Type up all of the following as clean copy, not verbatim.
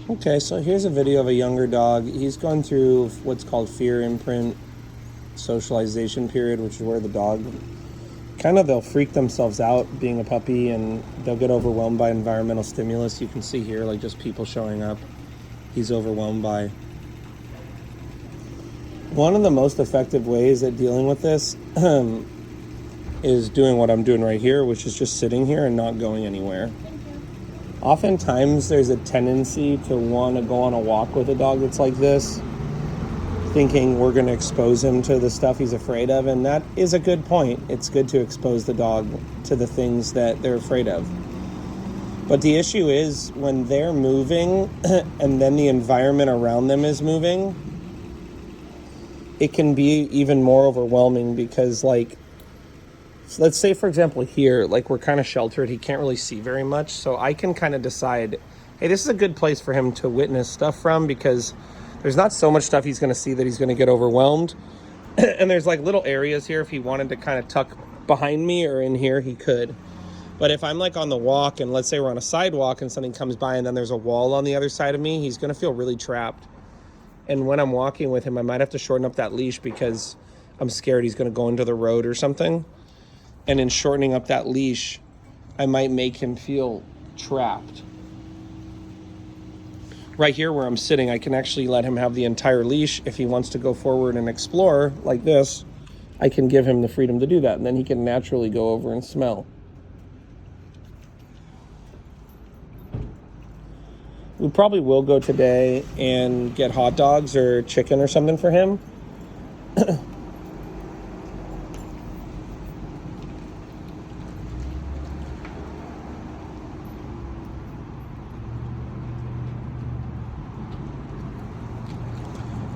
Okay, so here's a video of a younger dog. He's gone through what's called fear imprint socialization period, which is where the dog they'll freak themselves out being a puppy and they'll get overwhelmed by environmental stimulus. You can see here, like just people showing up, he's overwhelmed by. One of the most effective ways at dealing with this is doing what I'm doing right here, which is just sitting here and not going anywhere. Oftentimes there's a tendency to want to go on a walk with a dog that's like this, thinking we're going to expose him to the stuff he's afraid of, and that is a good point. It's good to expose the dog to the things that they're afraid of. But the issue is when they're moving and then the environment around them is moving, it can be even more overwhelming because, like, let's say, for example, here, like, we're kind of sheltered. He can't really see very much. So I can kind of decide, hey, this is a good place for him to witness stuff from because there's not so much stuff he's going to see that he's going to get overwhelmed. And there's, like, little areas here. If he wanted to kind of tuck behind me or in here, he could. But if I'm, like, on the walk and let's say we're on a sidewalk and something comes by and then there's a wall on the other side of me, he's going to feel really trapped. And when I'm walking with him, I might have to shorten up that leash because I'm scared he's going to go into the road or something. And in shortening up that leash, I might make him feel trapped. Right here where I'm sitting, I can actually let him have the entire leash. If he wants to go forward and explore like this, I can give him the freedom to do that. And then he can naturally go over and smell. We probably will go today and get hot dogs or chicken or something for him.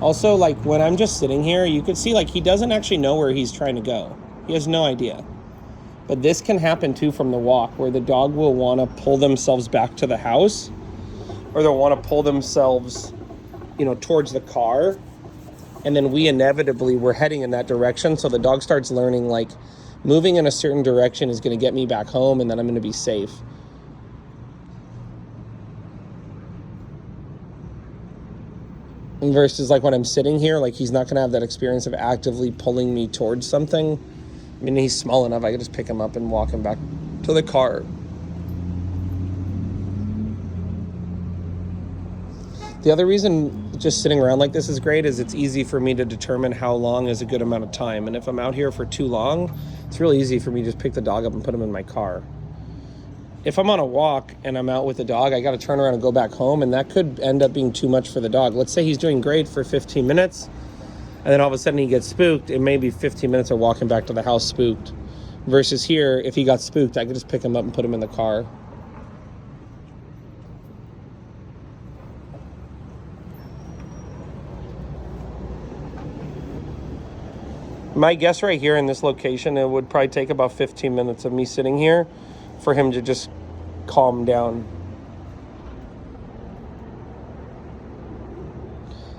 Also, like, when I'm just sitting here, you can see, like, he doesn't actually know where he's trying to go. He has no idea. But this can happen, too, from the walk, where the dog will want to pull themselves back to the house, or they'll want to pull themselves, towards the car. And then we're heading in that direction. So the dog starts learning, like, moving in a certain direction is going to get me back home, and then I'm going to be safe. Versus, like, when I'm sitting here, like, he's not going to have that experience of actively pulling me towards something. I mean, he's small enough, I could just pick him up and walk him back to the car. The other reason just sitting around like this is great is it's easy for me to determine how long is a good amount of time. And if I'm out here for too long, it's really easy for me to just pick the dog up and put him in my car. If I'm on a walk and I'm out with the dog, I got to turn around and go back home, and that could end up being too much for the dog. Let's say he's doing great for 15 minutes, and then all of a sudden he gets spooked. It may be 15 minutes of walking back to the house spooked. Versus here, if he got spooked, I could just pick him up and put him in the car. My guess right here in this location, it would probably take about 15 minutes of me sitting here for him to just calm down.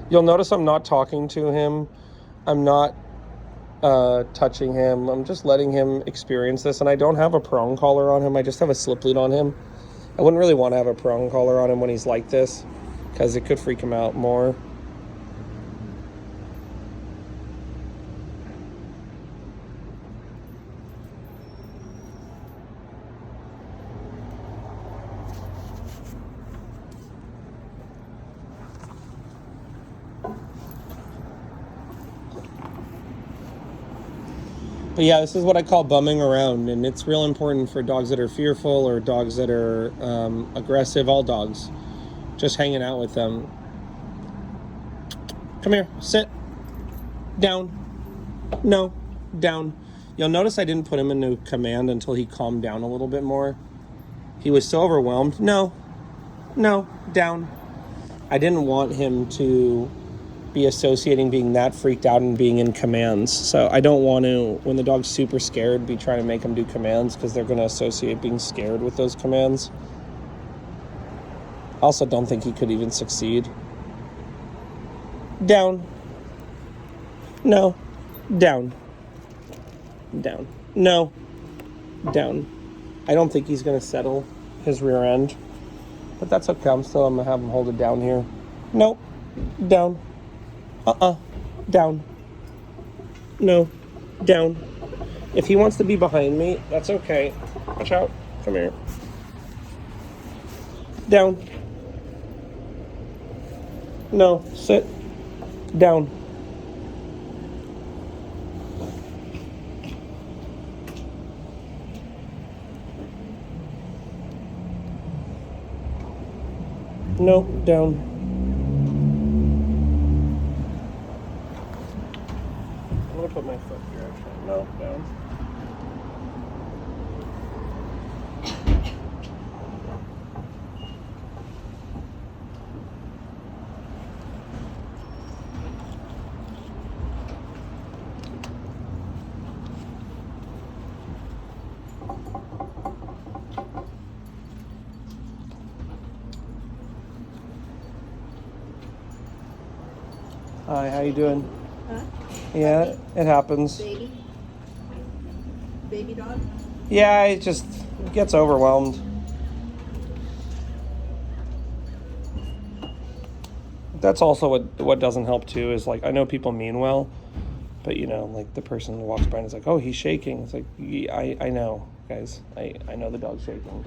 You'll notice I'm not talking to him. I'm not touching him. I'm just letting him experience this. And I don't have a prong collar on him. I just have a slip lead on him. I wouldn't really want to have a prong collar on him when he's like this because it could freak him out more. But yeah, this is what I call bumming around, and it's real important for dogs that are fearful or dogs that are aggressive, all dogs. Just hanging out with them. Come here, sit. Down. No, down. You'll notice I didn't put him into command until he calmed down a little bit more. He was so overwhelmed. No, down. I didn't want him to be associating being that freaked out and being in commands. So I don't want to, when the dog's super scared, be trying to make him do commands because they're going to associate being scared with those commands. I also don't think he could even succeed. Down. No. Down. Down. No. Down. I don't think he's going to settle his rear end. But that's okay. I'm gonna have him hold it down here. Nope. Down. Down. No. Down. If he wants to be behind me, that's okay. Watch out. Come here. Down. No. Sit. Down. No. Down. I'm gonna put my foot here actually. No. Down. Hi, how you doing? Huh? Yeah, it happens. Baby? Baby dog? Yeah, it just gets overwhelmed. That's also what doesn't help too is like I know people mean well, but you know, like the person who walks by and is like, "Oh, he's shaking." It's like, yeah, I know, guys. I know the dog's shaking.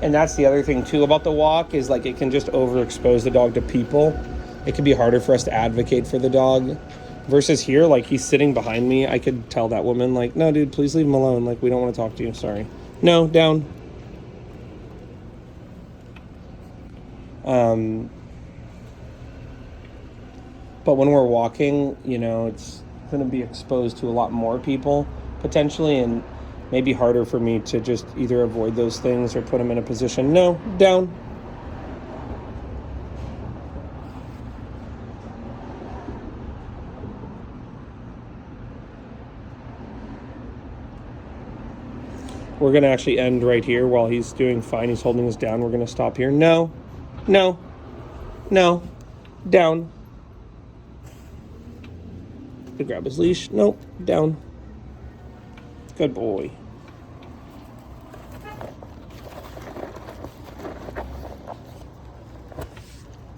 And that's the other thing too about the walk is like it can just overexpose the dog to people. It can be harder for us to advocate for the dog. Versus here, like he's sitting behind me, I could tell that woman like, "No, dude, please leave him alone. Like we don't want to talk to you. Sorry." No, down. But when we're walking, you know, it's going to be exposed to a lot more people potentially, and maybe harder for me to just either avoid those things or put them in a position. No, down. We're going to actually end right here while he's doing fine. He's holding us down. We're going to stop here. No, no, no, down. To grab his leash. Nope, down. Good boy.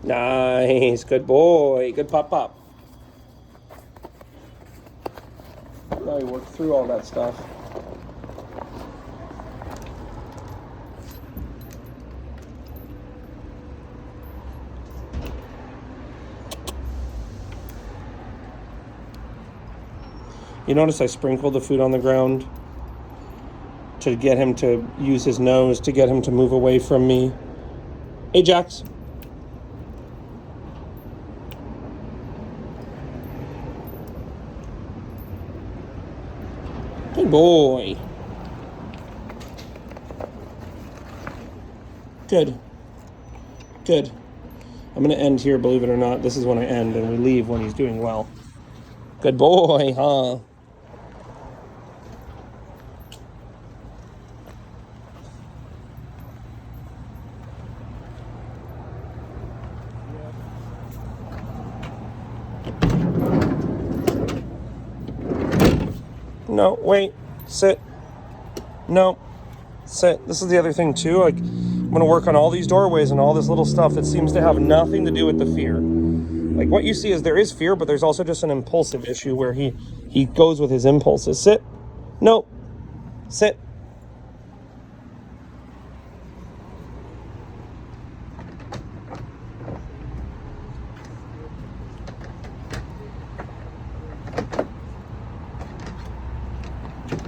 Nice, good boy. Good pop. Now we worked through all that stuff. You notice I sprinkled the food on the ground to get him to use his nose, to get him to move away from me. Hey, Jax. Good boy. Good. Good. I'm going to end here, believe it or not. This is when I end, and we leave when he's doing well. Good boy, huh? No, wait, sit. No, sit. This is the other thing too. Like, I'm gonna work on all these doorways and all this little stuff that seems to have nothing to do with the fear. Like what you see is there is fear, but there's also just an impulsive issue where he goes with his impulses. Sit. No. Sit.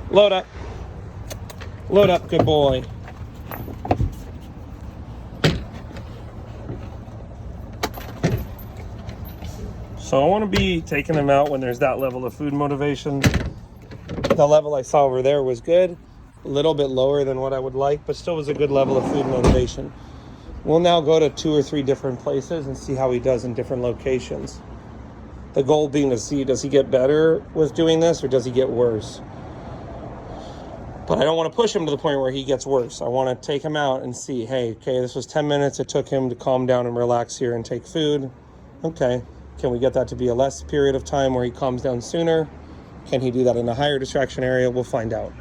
Load up. Load up, good boy. So I want to be taking them out when there's that level of food motivation. The level I saw over there was good. A little bit lower than what I would like, but still was a good level of food motivation. We'll now go to 2 or 3 different places and see how he does in different locations. The goal being to see, does he get better with doing this or does he get worse? But I don't want to push him to the point where he gets worse. I want to take him out and see, hey, okay, this was 10 minutes. It took him to calm down and relax here and take food. Okay, can we get that to be a less period of time where he calms down sooner? Can he do that in a higher distraction area? We'll find out.